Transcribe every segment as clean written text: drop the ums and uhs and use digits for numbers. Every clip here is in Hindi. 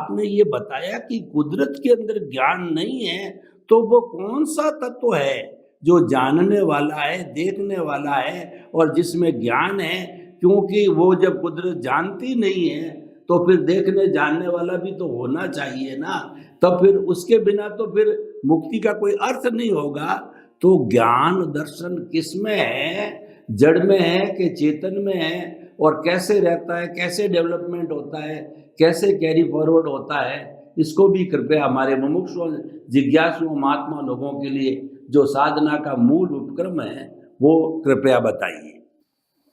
आपने ये बताया कि कुदरत के अंदर ज्ञान नहीं है, तो वो कौन सा तत्व है जो जानने वाला है, देखने वाला है और जिसमें ज्ञान है? क्योंकि वो जब कुदरत जानती नहीं है तो फिर देखने जानने वाला भी तो होना चाहिए ना। तब फिर उसके बिना तो फिर मुक्ति का कोई अर्थ नहीं होगा। तो ज्ञान दर्शन किस में है? जड़ में है कि चेतन में है? और कैसे रहता है, कैसे डेवलपमेंट होता है, कैसे कैरी फॉरवर्ड होता है? इसको भी कृपया हमारे मुमुक्षु जिज्ञासु महात्मा लोगों के लिए जो साधना का मूल उपक्रम है वो कृपया बताइए।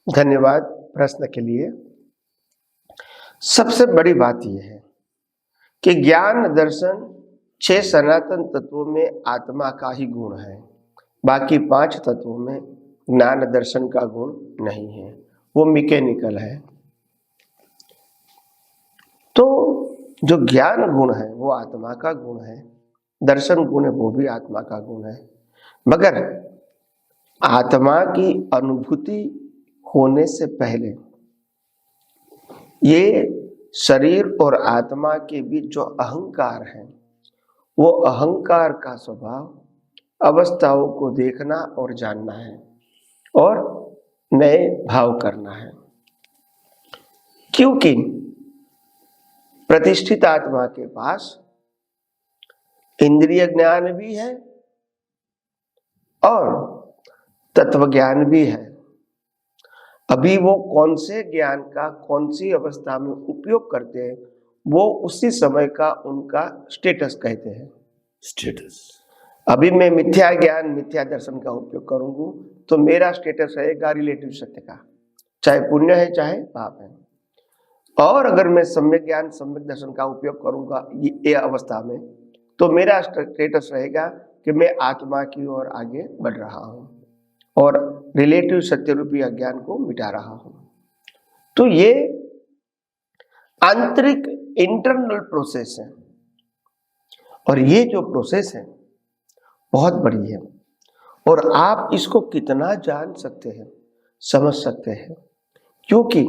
धन्यवाद प्रश्न के लिए। सबसे बड़ी बात यह है कि ज्ञान दर्शन 6 सनातन तत्वों में आत्मा का ही गुण है, बाकी 5 तत्वों में ज्ञान दर्शन का गुण नहीं है, वो मैकेनिकल है। तो जो ज्ञान गुण है वो आत्मा का गुण है, दर्शन गुण है वो भी आत्मा का गुण है, मगर आत्मा की अनुभूति होने से पहले ये शरीर और आत्मा के बीच जो अहंकार है, वो अहंकार का स्वभाव अवस्थाओं को देखना और जानना है और नए भाव करना है। क्योंकि प्रतिष्ठित आत्मा के पास इंद्रिय ज्ञान भी है और तत्व ज्ञान भी है। अभी वो कौन से ज्ञान का कौन सी अवस्था में उपयोग करते हैं वो उसी समय का उनका स्टेटस कहते हैं। स्टेटस। अभी मैं मिथ्या ज्ञान मिथ्या दर्शन का उपयोग करूंगा तो मेरा स्टेटस रहेगा रिलेटिव सत्य का, चाहे पुण्य है चाहे पाप है। और अगर मैं सम्यक ज्ञान सम्यक दर्शन का उपयोग करूंगा ये अवस्था में, तो मेरा स्टेटस रहेगा कि मैं आत्मा की ओर आगे बढ़ रहा हूं और रिलेटिव सत्य रूपी अज्ञान को मिटा रहा हूं। तो ये आंतरिक इंटरनल प्रोसेस है और ये जो प्रोसेस है बहुत बड़ी है और आप इसको कितना जान सकते हैं, समझ सकते हैं, क्योंकि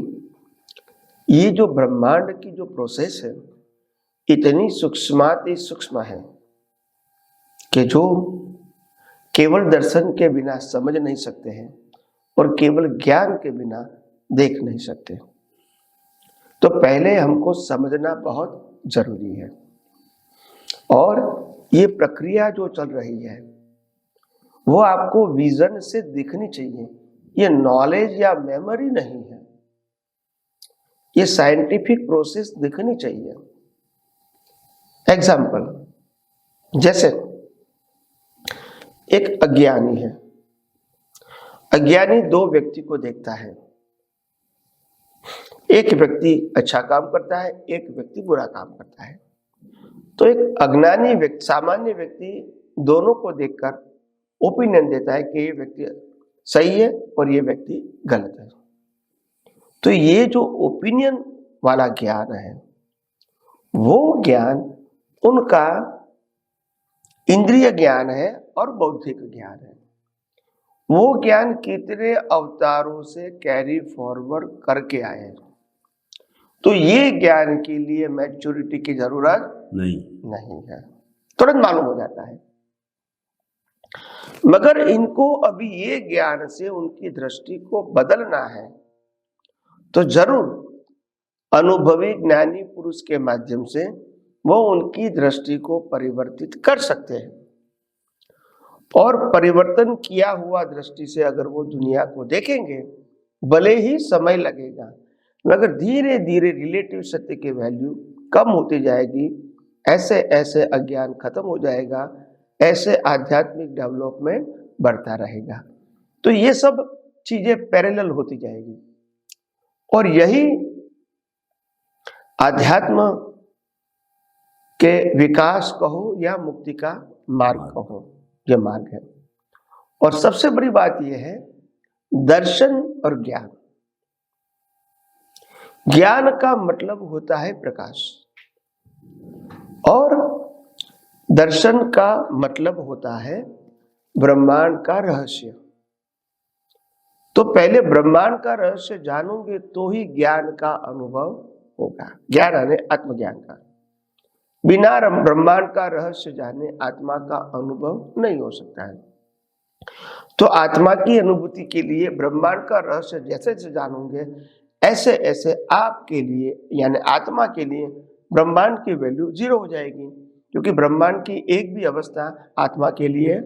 ये जो ब्रह्मांड की जो प्रोसेस है इतनी सूक्ष्माति सूक्ष्म है कि जो केवल दर्शन के बिना समझ नहीं सकते हैं और केवल ज्ञान के बिना देख नहीं सकते। तो पहले हमको समझना बहुत जरूरी है और ये प्रक्रिया जो चल रही है वो आपको विजन से दिखनी चाहिए। ये नॉलेज या मेमोरी नहीं है, ये साइंटिफिक प्रोसेस दिखनी चाहिए। एग्जाम्पल, जैसे एक अज्ञानी है, अज्ञानी 2 व्यक्ति को देखता है, एक व्यक्ति अच्छा काम करता है, एक व्यक्ति बुरा काम करता है। तो एक अज्ञानी व्यक्ति, सामान्य व्यक्ति दोनों को देखकर ओपिनियन देता है कि ये व्यक्ति सही है और ये व्यक्ति गलत है। तो ये जो ओपिनियन वाला ज्ञान है वो ज्ञान उनका इंद्रिय ज्ञान है और बौद्धिक ज्ञान है। वो ज्ञान कितने अवतारों से कैरी फॉरवर्ड करके आए हैं। तो ये ज्ञान के लिए मैच्योरिटी की जरूरत नहीं है, तुरंत मालूम हो जाता है। मगर इनको अभी ये ज्ञान से उनकी दृष्टि को बदलना है तो जरूर अनुभवी ज्ञानी पुरुष के माध्यम से वो उनकी दृष्टि को परिवर्तित कर सकते हैं और परिवर्तन किया हुआ दृष्टि से अगर वो दुनिया को देखेंगे, भले ही समय लगेगा मगर धीरे धीरे रिलेटिव सत्य की वैल्यू कम होती जाएगी, ऐसे ऐसे अज्ञान खत्म हो जाएगा, ऐसे आध्यात्मिक डेवलपमेंट बढ़ता रहेगा। तो ये सब चीजें पैरेलल होती जाएगी और यही आध्यात्म के विकास कहो या मुक्ति का मार्ग कहो, यह मार्ग है। और सबसे बड़ी बात यह है दर्शन और ज्ञान। ज्ञान का मतलब होता है प्रकाश और दर्शन का मतलब होता है ब्रह्मांड का रहस्य। तो पहले ब्रह्मांड का रहस्य जानोगे तो ही ज्ञान का अनुभव होगा। ज्ञान है आत्मज्ञान का। बिना ब्रह्मांड का रहस्य जाने आत्मा का अनुभव नहीं हो सकता है। तो आत्मा की अनुभूति के लिए ब्रह्मांड का रहस्य जैसे जैसे जानोगे, ऐसे ऐसे आपके लिए यानी आत्मा के लिए ब्रह्मांड की वैल्यू 0 हो जाएगी, क्योंकि ब्रह्मांड की एक भी अवस्था आत्मा के लिए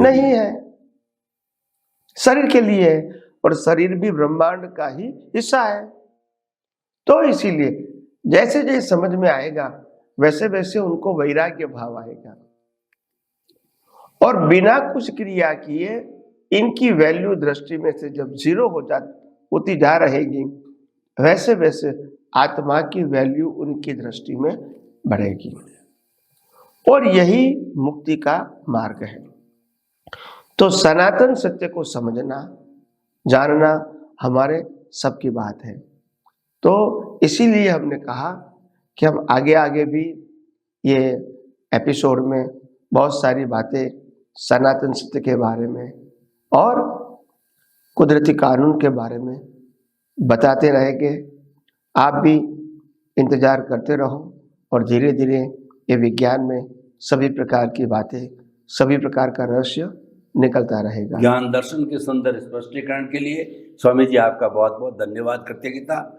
नहीं है, शरीर के लिए है, और शरीर भी ब्रह्मांड का ही हिस्सा है। तो इसीलिए जैसे जैसे समझ में आएगा वैसे वैसे उनको वैराग्य भाव आएगा, और बिना कुछ क्रिया किए इनकी वैल्यू दृष्टि में से जब 0 होती जा रहेगी, वैसे वैसे आत्मा की वैल्यू उनकी दृष्टि में बढ़ेगी, और यही मुक्ति का मार्ग है। तो सनातन सत्य को समझना जानना हमारे सबकी बात है। तो इसीलिए हमने कहा कि हम आगे आगे भी ये एपिसोड में बहुत सारी बातें सनातन सत्य के बारे में और कुदरती कानून के बारे में बताते रहेंगे। आप भी इंतजार करते रहो, और धीरे धीरे ये विज्ञान में सभी प्रकार की बातें, सभी प्रकार का रहस्य निकलता रहेगा। ज्ञान दर्शन के सुंदर स्पष्टीकरण के लिए स्वामी जी आपका बहुत बहुत धन्यवाद कृतज्ञता।